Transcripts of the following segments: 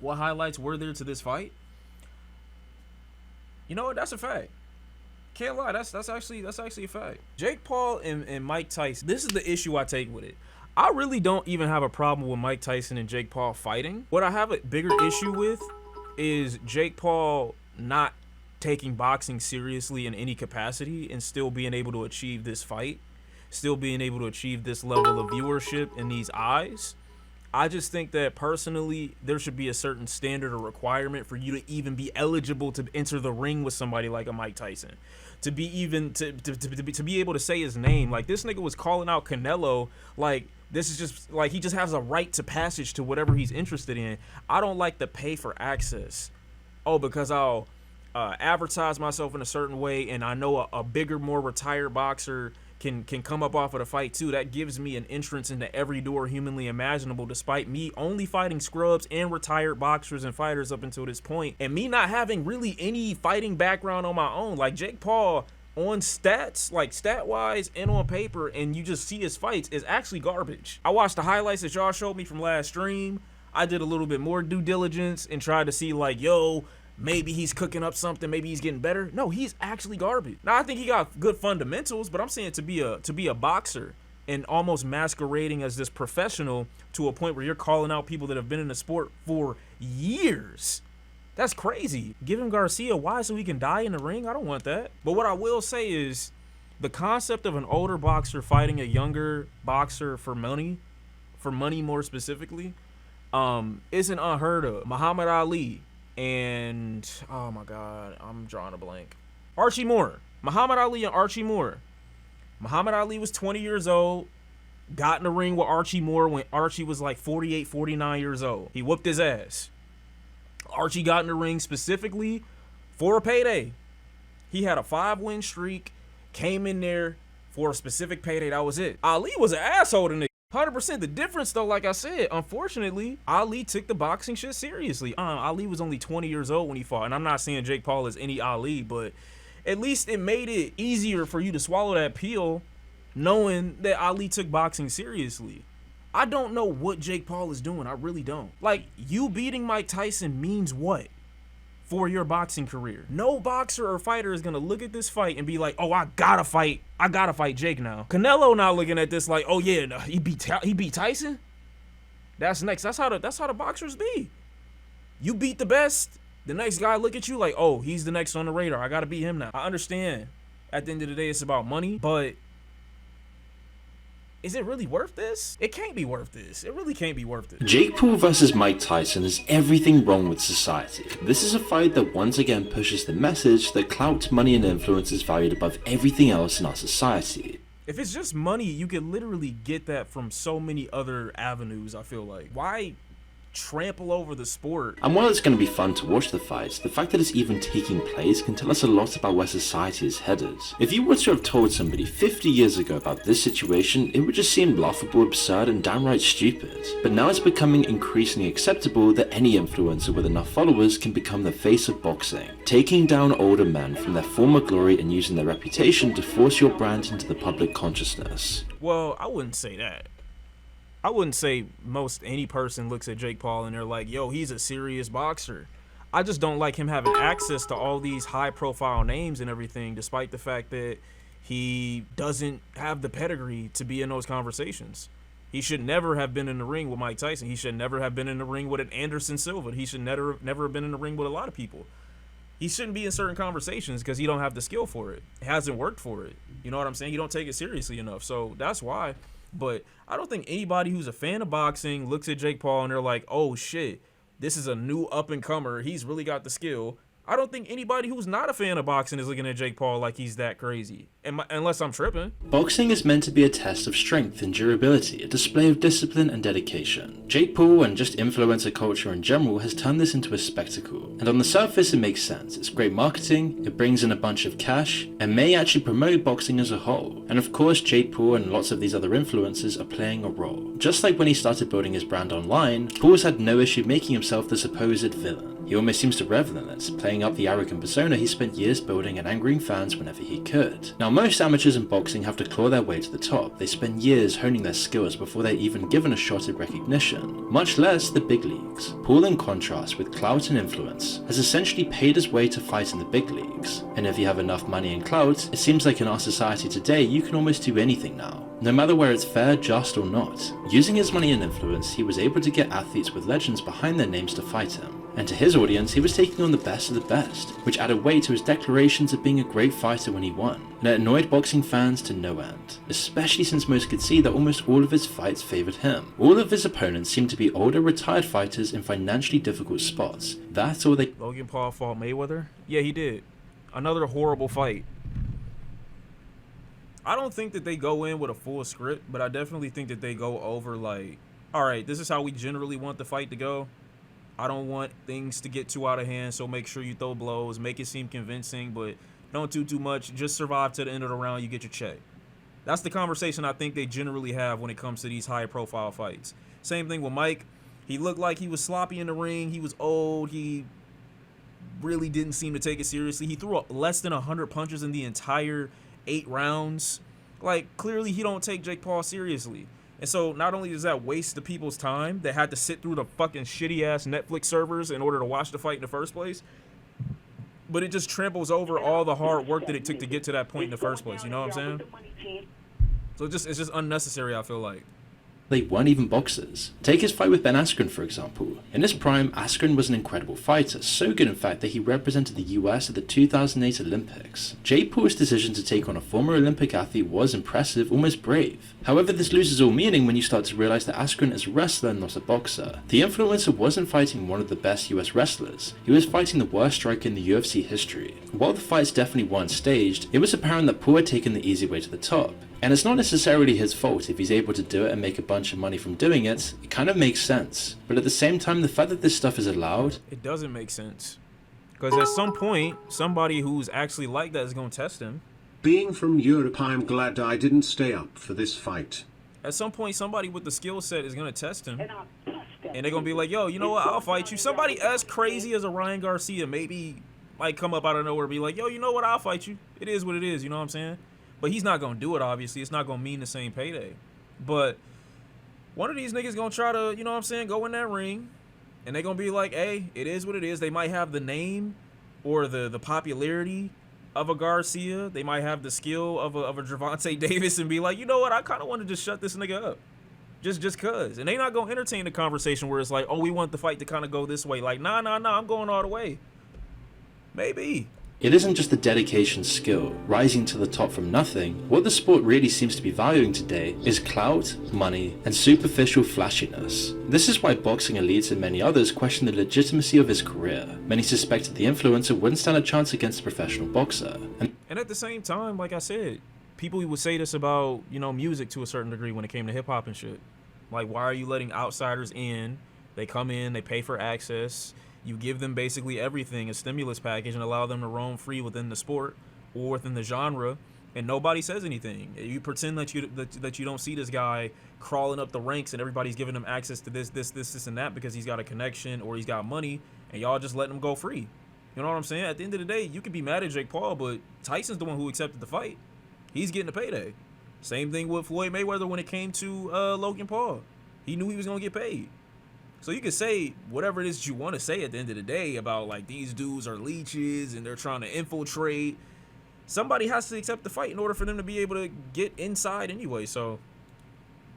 what highlights were there to this fight? You know what? That's a fact. Can't lie. That's actually a fact. Jake Paul and Mike Tyson. This is the issue I take with it. I really don't even have a problem with Mike Tyson and Jake Paul fighting. What I have a bigger issue with is Jake Paul not taking boxing seriously in any capacity and still being able to achieve this fight, still being able to achieve this level of viewership in these eyes. I just think that personally there should be a certain standard or requirement for you to even be eligible to enter the ring with somebody like a Mike Tyson, to be even to be able to say his name. Like, this nigga was calling out Canelo like this is just like he just has a right to passage to whatever he's interested in. I don't like the pay for access. Oh, because I'll advertise myself in a certain way and I know a bigger, more retired boxer can come up off of the fight too. That gives me an entrance into every door humanly imaginable, despite me only fighting scrubs and retired boxers and fighters up until this point, and me not having really any fighting background on my own. Like, Jake Paul on stats, like stat wise and on paper, and you just see his fights, is actually garbage. I watched the highlights that y'all showed me from last stream. I did a little bit more due diligence and tried to see like, yo, maybe he's cooking up something, maybe he's getting better. No, he's actually garbage. Now, I think he got good fundamentals, but I'm saying to be a boxer and almost masquerading as this professional to a point where you're calling out people that have been in the sport for years. That's crazy. Give him Garcia. Why? So he can die in the ring? I don't want that. But what I will say is the concept of an older boxer fighting a younger boxer for money more specifically, isn't unheard of. Muhammad Ali and, oh my God, I'm drawing a blank. Archie Moore. Muhammad Ali and Archie Moore. Muhammad Ali was 20 years old, got in the ring with Archie Moore when Archie was like 48, 49 years old. He whooped his ass. Archie got in the ring specifically for a payday. He had a 5-win streak, came in there for a specific payday. That was it. Ali was an asshole to nigga. 100%. The difference, though, like I said, unfortunately, Ali took the boxing shit seriously. Ali was only 20 years old when he fought, and I'm not saying Jake Paul is any Ali, but at least it made it easier for you to swallow that pill knowing that Ali took boxing seriously. I don't know what Jake Paul is doing. I really don't. Like, you beating Mike Tyson means what for your boxing career? No boxer or fighter is gonna look at this fight and be like, oh, I gotta fight Jake now. Canelo now looking at this like, oh yeah, no, he beat Tyson. That's next. That's how the boxers be. You beat the best, the next guy look at you like, oh, he's the next on the radar. I gotta beat him now. I understand. At the end of the day, it's about money, but is it really worth this? It can't be worth this. It really can't be worth it. Jake Paul versus Mike Tyson is everything wrong with society. This is a fight that once again pushes the message that clout, money, and influence is valued above everything else in our society. If it's just money, you can literally get that from so many other avenues, I feel like. Why trample over the sport? And while it's going to be fun to watch the fights, the fact that it's even taking place can tell us a lot about where society is headed. If you were to have told somebody 50 years ago about this situation, it would just seem laughable, absurd, and downright stupid. But now it's becoming increasingly acceptable that any influencer with enough followers can become the face of boxing, taking down older men from their former glory and using their reputation to force your brand into the public consciousness. Well, I wouldn't say that. I wouldn't say most any person looks at Jake Paul and they're like, yo, he's a serious boxer. I just don't like him having access to all these high profile names and everything, despite the fact that he doesn't have the pedigree to be in those conversations. He should never have been in the ring with Mike Tyson. He should never have been in the ring with an Anderson Silva. He should never have been in the ring with a lot of people. He shouldn't be in certain conversations because he don't have the skill for it. It hasn't worked for it. You know what I'm saying? You don't take it seriously enough. So that's why. But I don't think anybody who's a fan of boxing looks at Jake Paul and they're like, oh shit, this is a new up-and-comer. He's really got the skill. I don't think anybody who's not a fan of boxing is looking at Jake Paul like he's that crazy, unless I'm tripping. Boxing is meant to be a test of strength and durability, a display of discipline and dedication. Jake Paul and just influencer culture in general has turned this into a spectacle. And on the surface it makes sense. It's great marketing, it brings in a bunch of cash, and may actually promote boxing as a whole. And of course Jake Paul and lots of these other influencers are playing a role. Just like when he started building his brand online, Paul's had no issue making himself the supposed villain. He almost seems to revel in it, playing playing up the arrogant persona he spent years building and angering fans whenever he could. Now, most amateurs in boxing have to claw their way to the top. They spend years honing their skills before they're even given a shot at recognition, much less the big leagues. Paul, in contrast, with clout and influence, has essentially paid his way to fight in the big leagues. And if you have enough money and clout, it seems like in our society today you can almost do anything now, no matter where it's fair, just or not. Using his money and influence, he was able to get athletes with legends behind their names to fight him. And to his audience, he was taking on the best of the best, which added weight to his declarations of being a great fighter when he won. And it annoyed boxing fans to no end, especially since most could see that almost all of his fights favoured him. All of his opponents seemed to be older, retired fighters in financially difficult spots. That's all they— Logan Paul fought Mayweather? Yeah, he did. Another horrible fight. I don't think that they go in with a full script, but I definitely think that they go over like, alright, this is how we generally want the fight to go. I don't want things to get too out of hand, so make sure you throw blows, make it seem convincing, but don't do too much. Just survive to the end of the round, you get your check. That's the conversation I think they generally have when it comes to these high-profile fights. Same thing with Mike. He looked like he was sloppy in the ring. He was old. He really didn't seem to take it seriously. He threw less than 100 punches in the entire 8 rounds. Like, clearly he don't take Jake Paul seriously. And so not only does that waste the people's time that had to sit through the fucking shitty-ass Netflix servers in order to watch the fight in the first place, but it just tramples over all the hard work that it took to get to that point in the first place. You know what I'm saying? So it's just unnecessary, I feel like. They weren't even boxers. Take his fight with Ben Askren, for example. In his prime, Askren was an incredible fighter, so good in fact that he represented the US at the 2008 Olympics. Jake Paul's decision to take on a former Olympic athlete was impressive, almost brave. However, this loses all meaning when you start to realize that Askren is a wrestler and not a boxer. The influencer wasn't fighting one of the best US wrestlers, he was fighting the worst striker in the UFC history. While the fights definitely weren't staged, it was apparent that Paul had taken the easy way to the top. And it's not necessarily his fault if he's able to do it and make a bunch of money from doing it. It kind of makes sense. But at the same time, the fact that this stuff is allowed, it doesn't make sense. Because at some point, somebody who's actually like that is going to test him. Being from Europe, I'm glad I didn't stay up for this fight. At some point, somebody with the skill set is going to test him. And they're going to be like, yo, you know what, I'll fight you. Somebody as crazy as a Ryan Garcia maybe might come up out of nowhere and be like, yo, you know what, I'll fight you. It is what it is, you know what I'm saying? But he's not going to do it, obviously. It's not going to mean the same payday. But one of these niggas going to try to, you know what I'm saying, go in that ring. And they're going to be like, hey, it is what it is. They might have the name or the popularity of a Garcia. They might have the skill of a Gervonta Davis and be like, you know what, I kind of want to just shut this nigga up. Just cuz. And they not going to entertain the conversation where it's like, oh, we want the fight to kind of go this way. Like, nah, I'm going all the way. Maybe. it isn't just the dedication, skill, rising to the top from nothing. What the sport really seems to be valuing today is clout, money, and superficial flashiness. This is why boxing elites and many others question the legitimacy of his career. Many suspected the influencer wouldn't stand a chance against a professional boxer. And at the same time, like I said, people would say this about, you know, music to a certain degree when it came to hip hop and shit. Like, why are you letting outsiders in? They come in, they pay for access. You give them basically everything, a stimulus package, and allow them to roam free within the sport or within the genre, and nobody says anything. You pretend that you don't see this guy crawling up the ranks and everybody's giving him access to this, and that because he's got a connection or he's got money, and y'all just letting him go free. You know what I'm saying? At the end of the day, you can be mad at Jake Paul, but Tyson's the one who accepted the fight. He's getting a payday. Same thing with Floyd Mayweather when it came to Logan Paul. He knew he was going to get paid. So you can say whatever it is that you want to say at the end of the day about, like, these dudes are leeches and they're trying to infiltrate. Somebody has to accept the fight in order for them to be able to get inside anyway, so...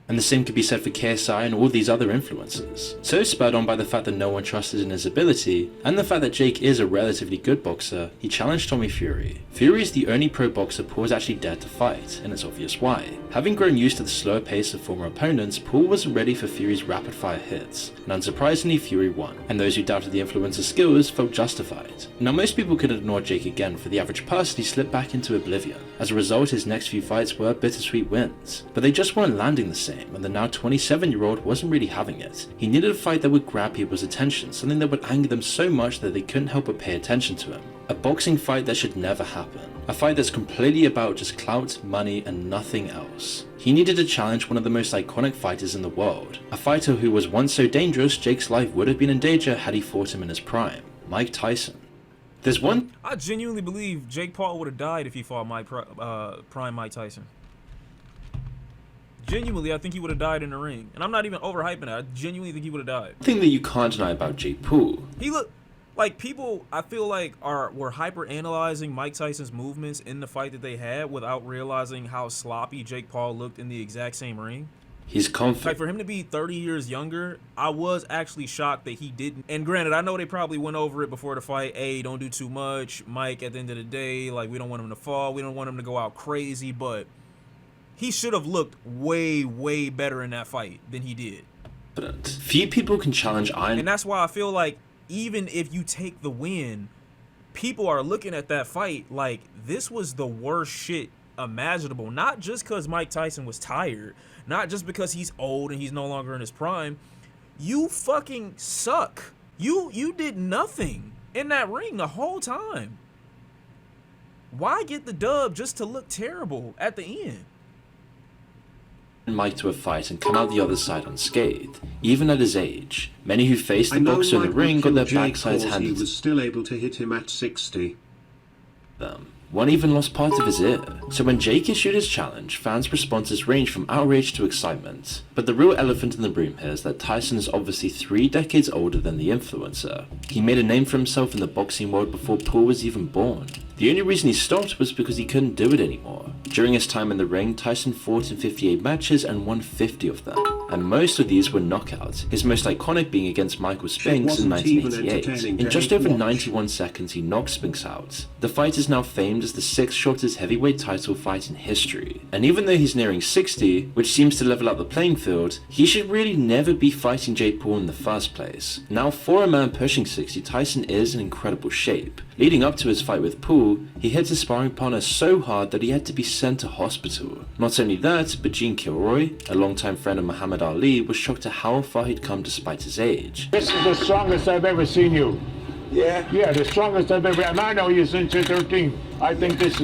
And the same could be said for KSI and all these other influencers. So spurred on by the fact that no one trusted in his ability, and the fact that Jake is a relatively good boxer, he challenged Tommy Fury. Fury is the only pro boxer Paul has actually dared to fight, and it's obvious why. Having grown used to the slower pace of former opponents, Paul wasn't ready for Fury's rapid fire hits, and unsurprisingly Fury won, and those who doubted the influencer's skills felt justified. Now most people could ignore Jake again. For the average person, he slipped back into oblivion. As a result, his next few fights were bittersweet wins, but they just weren't landing the same. And the now 27-year-old wasn't really having it. He needed a fight that would grab people's attention, something that would anger them so much that they couldn't help but pay attention to him. A boxing fight that should never happen. A fight that's completely about just clout, money, and nothing else. He needed to challenge one of the most iconic fighters in the world. A fighter who was once so dangerous, Jake's life would have been in danger had he fought him in his prime. Mike Tyson. There's one. I genuinely believe Jake Paul would have died if he fought prime Mike Tyson. Genuinely, I think he would have died in the ring. And I'm not even overhyping it. I genuinely think he would have died. Thing that you can't deny about Jake Paul. He looked like people, I feel like, were hyper analyzing Mike Tyson's movements in the fight that they had without realizing how sloppy Jake Paul looked in the exact same ring. He's confident. Like, for him to be 30 years younger, I was actually shocked that he didn't. And granted, I know they probably went over it before the fight. Hey, don't do too much. Mike, at the end of the day, like, we don't want him to fall. We don't want him to go out crazy. But he should have looked way, way better in that fight than he did. Few people can challenge Iron. And that's why I feel like even if you take the win, people are looking at that fight like this was the worst shit imaginable. Not just because Mike Tyson was tired. Not just because he's old and he's no longer in his prime. You fucking suck. You did nothing in that ring the whole time. Why get the dub just to look terrible at the end? Mike to a fight and come out the other side unscathed, even at his age. Many who faced the boxer in the ring got their backsides handed. He was still able to hit him at 60. Them. One even lost part of his ear. So when Jake issued his challenge, fans' responses ranged from outrage to excitement. But the real elephant in the room here is that Tyson is obviously 3 decades older than the influencer. He made a name for himself in the boxing world before Paul was even born. The only reason he stopped was because he couldn't do it anymore. During his time in the ring, Tyson fought in 58 matches and won 50 of them, and most of these were knockouts, his most iconic being against Michael Spinks in 1988. In just over 91 seconds, he knocked Spinks out. The fight is now famed as the 6th shortest heavyweight title fight in history, and even though he's nearing 60, which seems to level out the playing field, he should really never be fighting Jake Paul in the first place. Now, for a man pushing 60, Tyson is in incredible shape. Leading up to his fight with Paul, he hit his sparring partner so hard that he had to be sent to hospital. Not only that, but Gene Kilroy, a longtime friend of Muhammad Ali, was shocked at how far he'd come despite his age. This is the strongest I've ever seen you. Yeah? Yeah, the strongest I've ever, and I know you since you're 13. I think this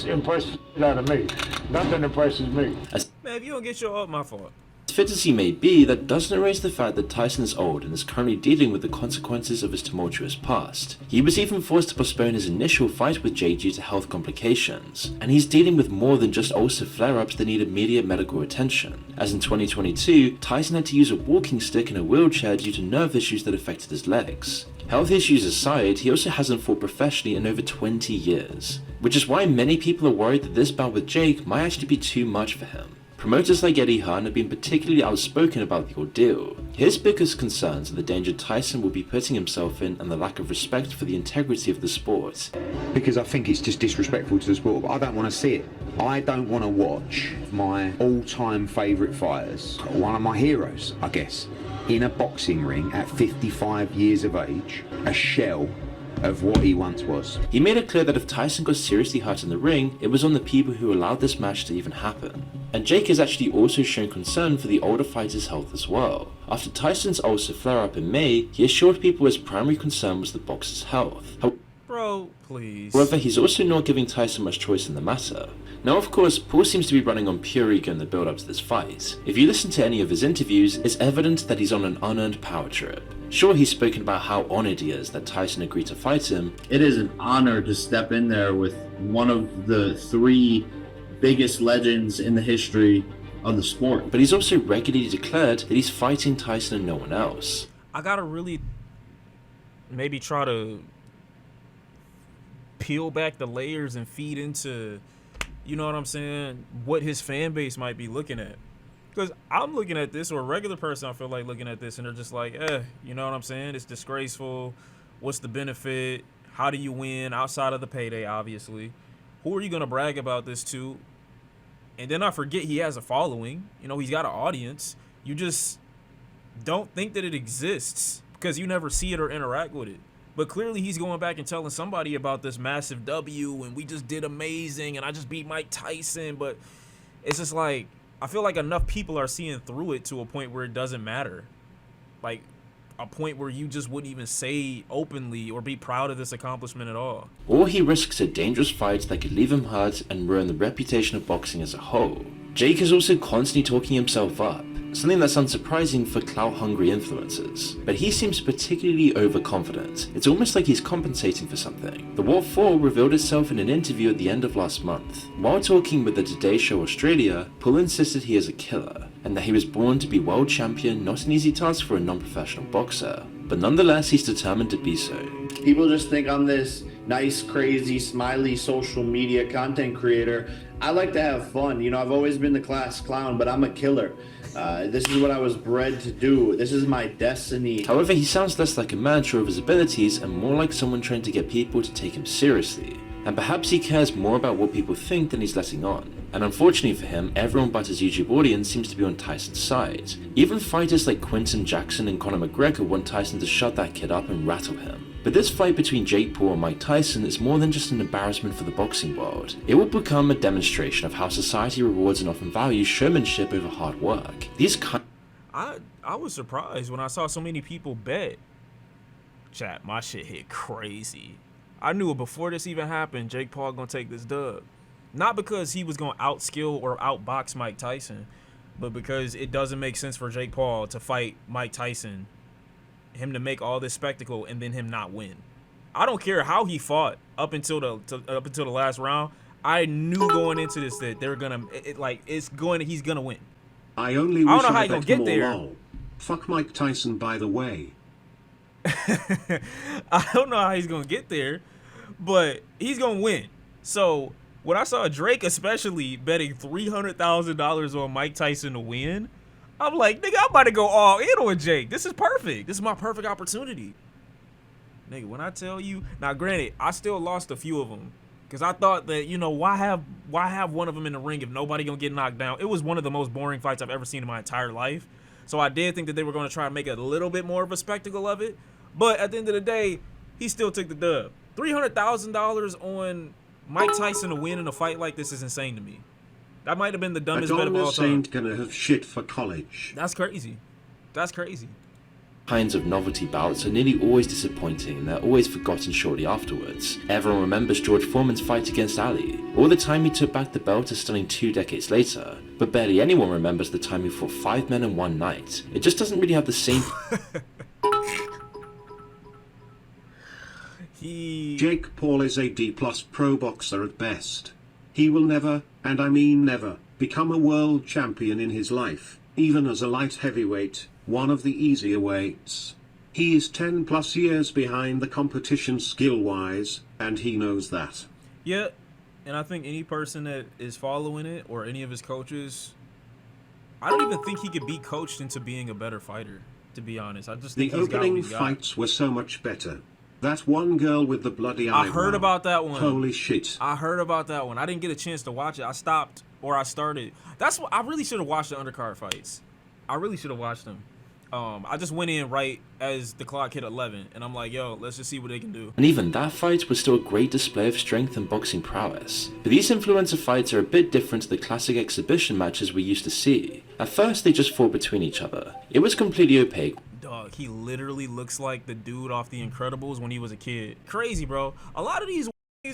impresses the out of me. Nothing impresses me. Man, if you don't get your my fault. As fit as he may be, that doesn't erase the fact that Tyson is old and is currently dealing with the consequences of his tumultuous past. He was even forced to postpone his initial fight with Jake due to health complications, and he's dealing with more than just ulcer flare-ups that need immediate medical attention. As in 2022, Tyson had to use a walking stick and a wheelchair due to nerve issues that affected his legs. Health issues aside, he also hasn't fought professionally in over 20 years, which is why many people are worried that this bout with Jake might actually be too much for him. Promoters like Eddie Hearn have been particularly outspoken about the ordeal. His biggest concerns are the danger Tyson will be putting himself in and the lack of respect for the integrity of the sport. Because I think it's just disrespectful to the sport, but I don't want to see it. I don't want to watch my all-time favourite fighters, one of my heroes, I guess, in a boxing ring at 55 years of age, a shell of what he once was. He made it clear that if Tyson got seriously hurt in the ring, it was on the people who allowed this match to even happen. And Jake has actually also shown concern for the older fighter's health as well. After Tyson's ulcer flare-up in May, he assured people his primary concern was the boxer's health. Bro, please. However, he's also not giving Tyson much choice in the matter. Now, of course, Paul seems to be running on pure ego in the build-up to this fight. If you listen to any of his interviews, it's evident that he's on an unearned power trip. Sure, he's spoken about how honored he is that Tyson agreed to fight him. It is an honor to step in there with one of the 3 biggest legends in the history of the sport. But he's also regularly declared that he's fighting Tyson and no one else. I gotta really maybe try to peel back the layers and feed into, you know what I'm saying, what his fan base might be looking at. Because I'm looking at this, or a regular person I feel like looking at this, and they're just like, you know what I'm saying? It's disgraceful. What's the benefit? How do you win outside of the payday, obviously? Who are you going to brag about this to? And then I forget he has a following. You know, he's got an audience. You just don't think that it exists because you never see it or interact with it. But clearly he's going back and telling somebody about this massive W, and we just did amazing, and I just beat Mike Tyson. But it's just like, I feel like enough people are seeing through it to a point where it doesn't matter. Like, a point where you just wouldn't even say openly or be proud of this accomplishment at all. Or he risks a dangerous fight that could leave him hurt and ruin the reputation of boxing as a whole. Jake is also constantly talking himself up. something that's unsurprising for clout-hungry influencers. But he seems particularly overconfident. It's almost like he's compensating for something. The what for revealed itself in an interview at the end of last month. While talking with the Today Show Australia, Paul insisted he is a killer, and that he was born to be world champion, not an easy task for a non-professional boxer. But nonetheless, he's determined to be so. People just think I'm this nice, crazy, smiley social media content creator. I like to have fun. You know, I've always been the class clown, but I'm a killer. This is what I was bred to do. This is my destiny. However, he sounds less like a man sure of his abilities and more like someone trying to get people to take him seriously. And perhaps he cares more about what people think than he's letting on. And unfortunately for him, everyone but his YouTube audience seems to be on Tyson's side. Even fighters like Quinton Jackson and Conor McGregor want Tyson to shut that kid up and rattle him. But this fight between Jake Paul and Mike Tyson is more than just an embarrassment for the boxing world. It will become a demonstration of how society rewards and often values showmanship over hard work. I was surprised when I saw so many people bet. Chat, my shit hit crazy. I knew it before this even happened. Jake Paul gonna take this dub. Not because he was gonna outskill or outbox Mike Tyson, but because it doesn't make sense for Jake Paul to fight Mike Tyson, him to make all this spectacle and then him not win. I don't care how he fought up until the last round. I knew going into this that they're gonna he's gonna win. I only wish I bet more lol. Fuck Mike Tyson, by the way. I don't know how he's gonna get there, but he's gonna win. So when I saw Drake especially betting $300,000 on Mike Tyson to win, I'm like, nigga, I'm about to go all in on Jake. This is perfect. This is my perfect opportunity. Nigga, when I tell you, now granted, I still lost a few of them because I thought that, you know, why have one of them in the ring if nobody gonna get knocked down? It was one of the most boring fights I've ever seen in my entire life. So I did think that they were gonna try to make a little bit more of a spectacle of it. But at the end of the day, he still took the dub. $300,000 on Mike Tyson to win in a fight like this is insane to me. That might have been the dumbest bet of all time. Ain't gonna have shit for college. That's crazy. That's crazy. Kinds of novelty bouts are nearly always disappointing and they're always forgotten shortly afterwards. Everyone remembers George Foreman's fight against Ali, or the time he took back the belt a stunning 2 decades later, but barely anyone remembers the time he fought 5 men in one night. It just doesn't really have the same... Jake Paul is a D+ pro boxer at best. He will never, and I mean never, become a world champion in his life, even as a light heavyweight, one of the easier weights. He is 10+ years behind the competition skill-wise, and he knows that. Yeah, and I think any person that is following it, or any of his coaches, I don't even think he could be coached into being a better fighter, to be honest. I just think the opening fights were so much better. That one girl with the bloody eyebrow. I heard about that one. Holy shit. I heard about that one. I didn't get a chance to watch it. I stopped, or I started. That's what I really should have watched the undercard fights. I really should have watched them. I just went in right as the clock hit 11, and I'm like, yo, let's just see what they can do. And even that fight was still a great display of strength and boxing prowess. But these influencer fights are a bit different to the classic exhibition matches we used to see. At first, they just fought between each other. It was completely opaque. Dog, he literally looks like the dude off The Incredibles when he was a kid. Crazy, bro. A lot of these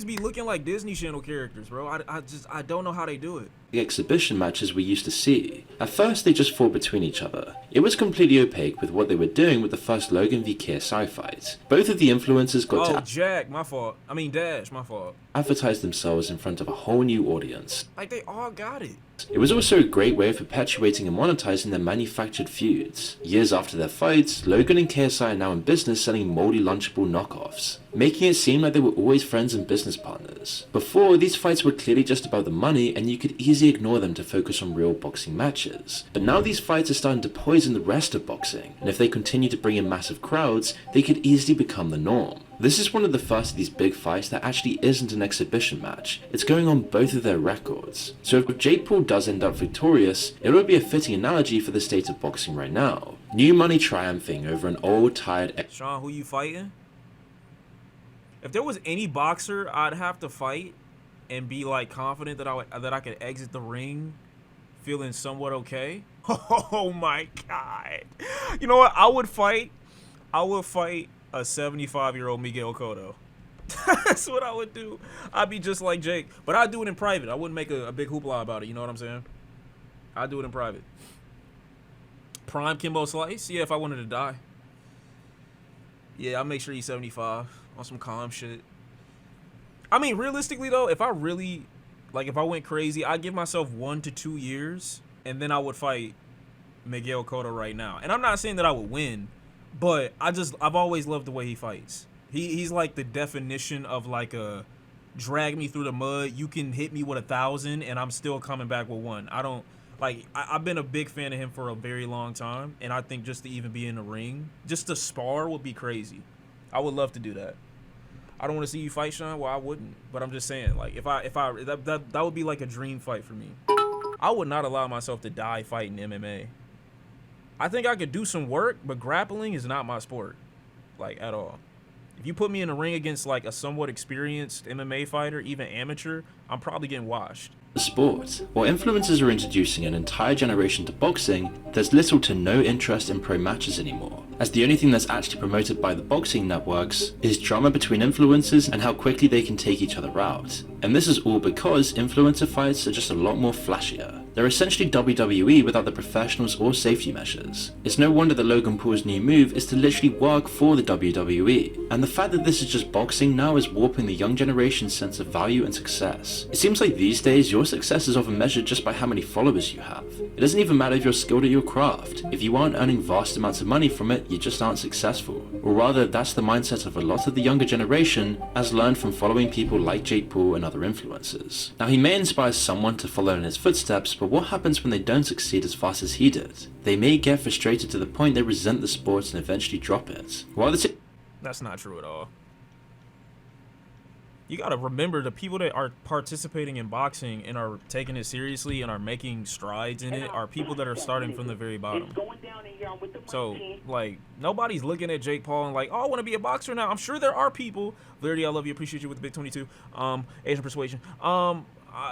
be looking like Disney Channel characters, bro. I don't know how they do it. The exhibition matches we used to see. At first, they just fought between each other. It was completely opaque with what they were doing with the first Logan v KSI fight. Both of the influencers got Jack, my fault. I mean Dash, my fault. Advertise themselves in front of a whole new audience. Like, they all got it. It was also a great way of perpetuating and monetizing their manufactured feuds. Years after their fights, Logan and KSI are now in business selling moldy lunchable knockoffs, making it seem like they were always friends and business partners. Before, these fights were clearly just about the money and you could easily ignore them to focus on real boxing matches. But now these fights are starting to poison the rest of boxing, and if they continue to bring in massive crowds, they could easily become the norm. This is one of the first of these big fights that actually isn't an exhibition match. It's going on both of their records. So if Jake Paul does end up victorious, it would be a fitting analogy for the state of boxing right now. New money triumphing over an old, tired... Sean, who you fighting? If there was any boxer I'd have to fight and be like confident that I could exit the ring feeling somewhat okay. Oh my God. You know what? I would fight a 75-year-old Miguel Cotto. That's what I would do. I'd be just like Jake, but I'd do it in private. I wouldn't make a big hoopla about it. You know what I'm saying? I'd do it in private. Prime Kimbo Slice? Yeah, if I wanted to die. Yeah, I'll make sure he's 75 on some calm shit. I mean, realistically, though, if I really, like, if I went crazy, I'd give myself 1 to 2 years, and then I would fight Miguel Cotto right now. And I'm not saying that I would win, but I've always loved the way he fights. He's like the definition of like a drag me through the mud. You can hit me with 1,000 and I'm still coming back with 1. I've been a big fan of him for a very long time, and I think just to even be in the ring, just to spar would be crazy. I would love to do that. I don't want to see you fight, Sean. Well, I wouldn't, but I'm just saying, like, that would be like a dream fight for me. I would not allow myself to die fighting MMA. I think I could do some work, but grappling is not my sport, like, at all. If you put me in a ring against like a somewhat experienced MMA fighter, even amateur, I'm probably getting washed. The sport. While influencers are introducing an entire generation to boxing, there's little to no interest in pro matches anymore, as the only thing that's actually promoted by the boxing networks is drama between influencers and how quickly they can take each other out. And this is all because influencer fights are just a lot more flashier. They're essentially WWE without the professionals or safety measures. It's no wonder that Logan Paul's new move is to literally work for the WWE, and the fact that this is just boxing now is warping the young generation's sense of value and success. It seems like these days your success is often measured just by how many followers you have. It doesn't even matter if you're skilled at your craft. If you aren't earning vast amounts of money from it, you just aren't successful. Or rather, that's the mindset of a lot of the younger generation, as learned from following people like Jake Paul and other influencers. Now, he may inspire someone to follow in his footsteps, but what happens when they don't succeed as fast as he did? They may get frustrated to the point they resent the sport and eventually drop it. That's not true at all. You gotta remember, the people that are participating in boxing and are taking it seriously and are making strides in it are people that are starting from the very bottom. So, like, nobody's looking at Jake Paul and like, oh, I want to be a boxer now. I'm sure there are people. Verity, I love you, appreciate you with the big 22. Asian Persuasion.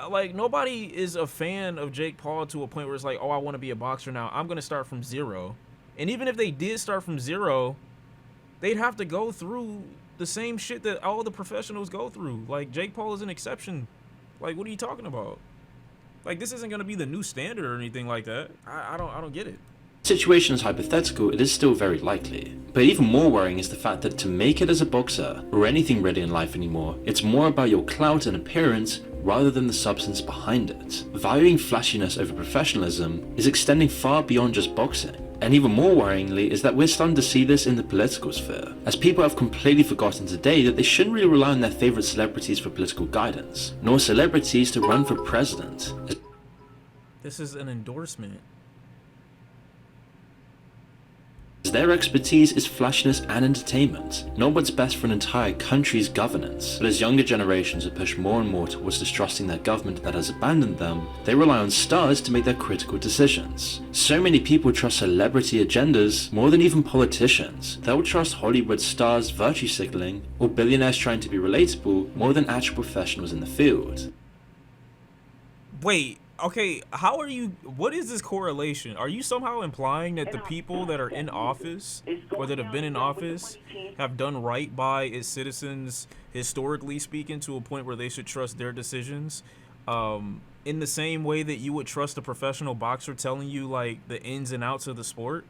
Like, nobody is a fan of Jake Paul to a point where it's like, oh, I want to be a boxer now. I'm gonna start from zero. And even if they did start from zero, they'd have to go through the same shit that all the professionals go through. Like, Jake Paul is an exception. Like, what are you talking about? Like, this isn't gonna be the new standard or anything like that. I don't get it. Situation is hypothetical, it is still very likely. But even more worrying is the fact that to make it as a boxer, or anything really in life anymore, it's more about your clout and appearance rather than the substance behind it. Valuing flashiness over professionalism is extending far beyond just boxing. And even more worryingly is that we're starting to see this in the political sphere, as people have completely forgotten today that they shouldn't really rely on their favorite celebrities for political guidance, nor celebrities to run for president. This is an endorsement. Their expertise is flashiness and entertainment, not what's best for an entire country's governance. But as younger generations are pushed more and more towards distrusting their government that has abandoned them, they rely on stars to make their critical decisions. So many people trust celebrity agendas more than even politicians. They'll trust Hollywood stars virtue signaling or billionaires trying to be relatable more than actual professionals in the field. Wait. Okay, what is this correlation? Are you somehow implying that the people that are in office, or that have been in office, have done right by its citizens, historically speaking, to a point where they should trust their decisions, in the same way that you would trust a professional boxer telling you, like, the ins and outs of the sport?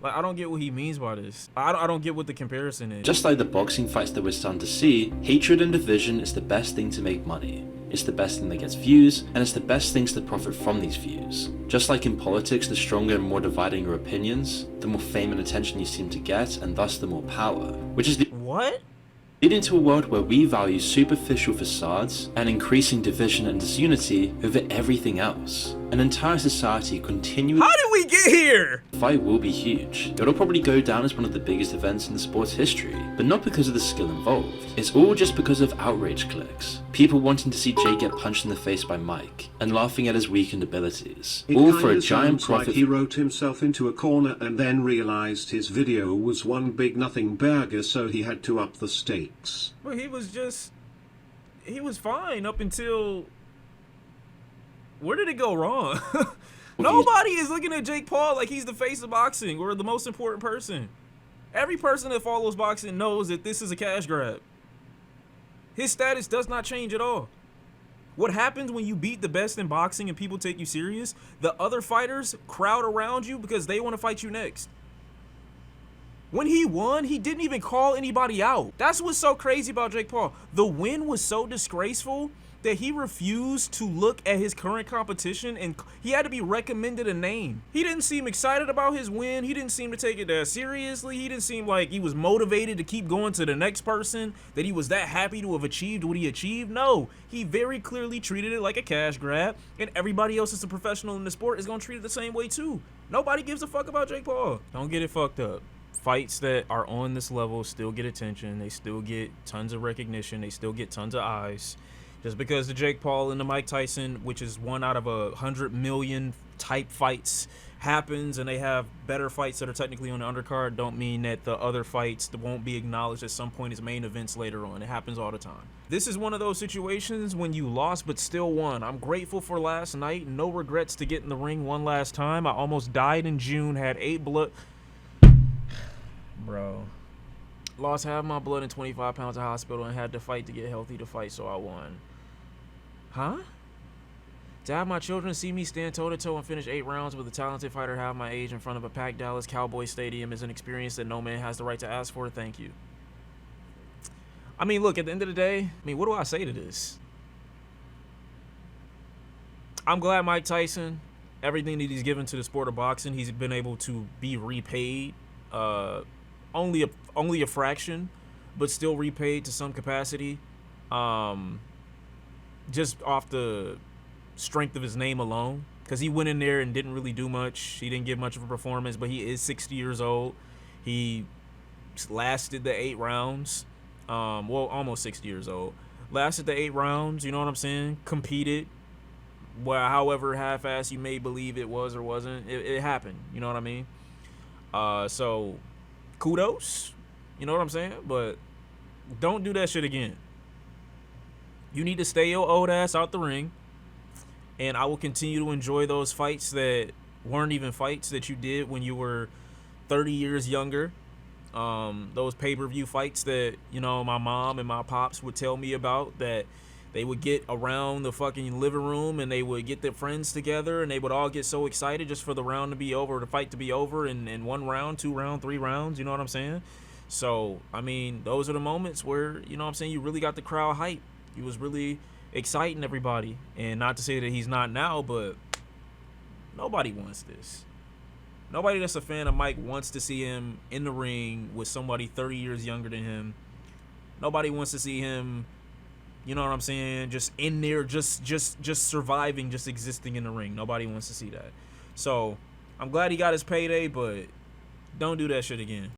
Like, I don't get what he means by this. I don't get what the comparison is. Just like the boxing fights that we're starting to see, hatred and division is the best thing to make money. It's the best thing that gets views, and it's the best things to profit from these views. Just like in politics, the stronger and more dividing your opinions, the more fame and attention you seem to get, and thus the more power. Which is what? Leading to a world where we value superficial facades and increasing division and disunity over everything else. An entire society continuing. How did we get here? The fight will be huge. It'll probably go down as one of the biggest events in the sport's history, but not because of the skill involved. It's all just because of outrage clicks. People wanting to see Jay get punched in the face by Mike, and laughing at his weakened abilities. All for a giant profit. Like he wrote himself into a corner and then realized his video was one big nothing burger, so he had to up the stakes. But he was fine up until... Where did it go wrong? Nobody is looking at Jake Paul like he's the face of boxing or the most important person. Every person that follows boxing knows that this is a cash grab. His status does not change at all. What happens when you beat the best in boxing and people take you serious? The other fighters crowd around you because they want to fight you next. When he won, he didn't even call anybody out. That's what's so crazy about Jake Paul. The win was so disgraceful that he refused to look at his current competition, and he had to be recommended a name. He didn't seem excited about his win. He didn't seem to take it that seriously. He didn't seem like he was motivated to keep going to the next person, that he was that happy to have achieved what he achieved. No, he very clearly treated it like a cash grab, and everybody else that's a professional in the sport is going to treat it the same way too. Nobody gives a fuck about Jake Paul. Don't get it fucked up. Fights that are on this level still get attention. They still get tons of recognition. They still get tons of eyes. Just because the Jake Paul and the Mike Tyson, which is 1 out of 100 million type fights, happens, and they have better fights that are technically on the undercard, don't mean that the other fights won't be acknowledged at some point as main events later on. It happens all the time. This is one of those situations when you lost but still won. I'm grateful for last night. No regrets to get in the ring one last time. I almost died in June, had 8 blood... Bro. Lost half my blood in 25 pounds of hospital and had to fight to get healthy to fight, so I won. Huh? To have my children see me stand toe-to-toe and finish 8 rounds with a talented fighter half my age in front of a packed Dallas Cowboys stadium is an experience that no man has the right to ask for. Thank you. I mean, look, at the end of the day, what do I say to this? I'm glad Mike Tyson, everything that he's given to the sport of boxing, he's been able to be repaid. Only a fraction, but still repaid to some capacity. Just off the strength of his name alone, because he went in there and didn't really do much. He didn't give much of a performance, but he is 60 years old. He lasted the 8 rounds. Well, almost 60 years old. Lasted the 8 rounds, you know what I'm saying? Competed. Well, however half-assed you may believe it was or wasn't, it happened. You know what I mean? So kudos. You know what I'm saying? But don't do that shit again. You need to stay your old ass out the ring, and I will continue to enjoy those fights that weren't even fights that you did when you were 30 years younger. Those pay-per-view fights that, you know, my mom and my pops would tell me about, that they would get around the fucking living room and they would get their friends together and they would all get so excited just for the round to be over, the fight to be over in 1 round, 2 rounds, 3 rounds, you know what I'm saying? So, I mean, those are the moments where, you know what I'm saying, you really got the crowd hype. He was really exciting everybody. And not to say that he's not now, but nobody wants this. Nobody that's a fan of Mike wants to see him in the ring with somebody 30 years younger than him. Nobody wants to see him, you know what I'm saying, just in there, just surviving, just existing in the ring. Nobody wants to see that. So, I'm glad he got his payday, but don't do that shit again.